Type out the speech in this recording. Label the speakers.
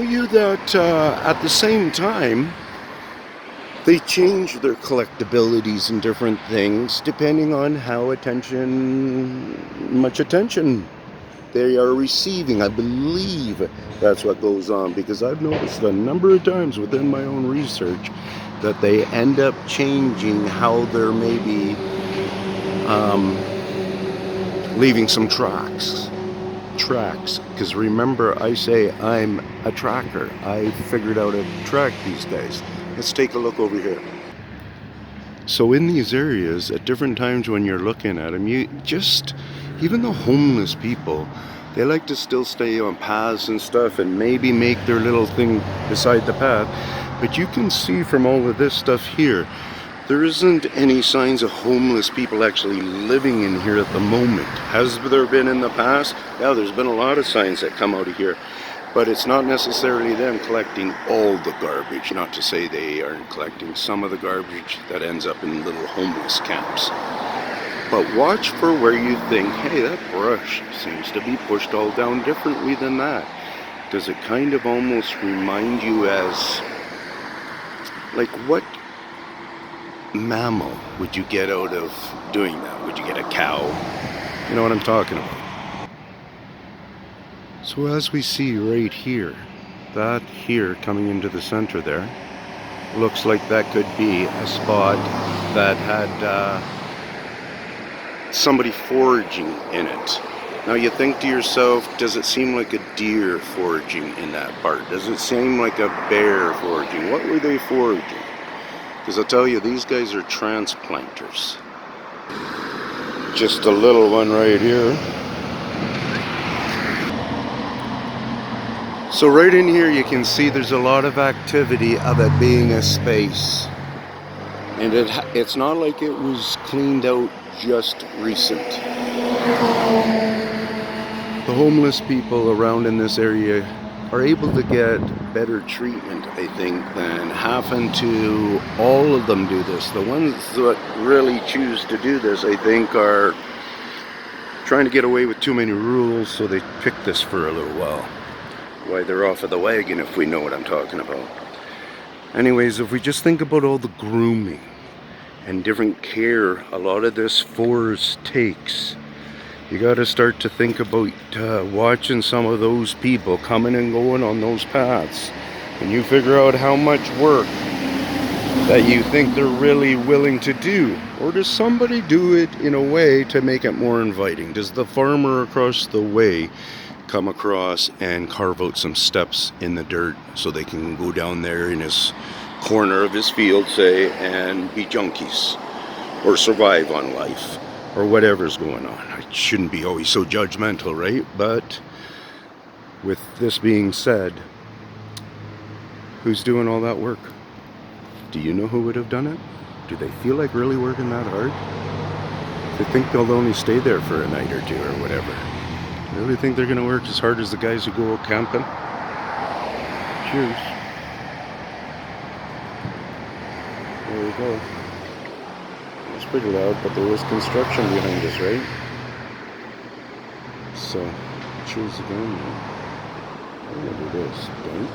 Speaker 1: you that at the same time, they change their collectabilities and different things depending on how much attention they are receiving. I believe that's what goes on, because I've noticed a number of times within my own research that they end up changing how they're maybe leaving some tracks. Because remember, I say I'm a tracker. I figured out how to track these guys. Let's take a look over here. So in these areas, at different times when you're looking at them, even the homeless people, they like to still stay on paths and stuff and maybe make their little thing beside the path. But you can see from all of this stuff here, there isn't any signs of homeless people actually living in here at the moment. Has there been in the past? Yeah, there's been a lot of signs that come out of here. But it's not necessarily them collecting all the garbage. Not to say they aren't collecting some of the garbage that ends up in little homeless camps. But watch for where you think, hey, that brush seems to be pushed all down differently than that. Does it kind of almost remind you as, like, what mammal would you get out of doing that? Would you get a cow? You know what I'm talking about. So as we see right here, that here coming into the center there, looks like that could be a spot that had somebody foraging in it. Now you think to yourself, does it seem like a deer foraging in that part? Does it seem like a bear foraging? What were they foraging? Because I'll tell you, these guys are transplanters. Just a little one right here. So right in here you can see there's a lot of activity of it being a space. And it's not like it was cleaned out just recent. The homeless people around in this area are able to get better treatment, I think, than having to all of them do this. The ones that really choose to do this, I think, are trying to get away with too many rules, so they pick this for a little while. Why they're off of the wagon, if we know what I'm talking about. Anyways, if we just think about all the grooming and different care a lot of this forest takes, you got to start to think about watching some of those people coming and going on those paths. And you figure out how much work that you think they're really willing to do. Or does somebody do it in a way to make it more inviting? Does the farmer across the way come across and carve out some steps in the dirt so they can go down there in his corner of his field, say, and be junkies or survive on life or whatever's going on? I shouldn't be always so judgmental, right? But with this being said, who's doing all that work? Do you know who would have done it? Do they feel like really working that hard? They think they'll only stay there for a night or two or whatever. Really think they're going to work as hard as the guys who go out camping? Cheers. There we go. It's pretty loud, but there was construction behind us, right? So, cheers again. I'm going to do this. Dink.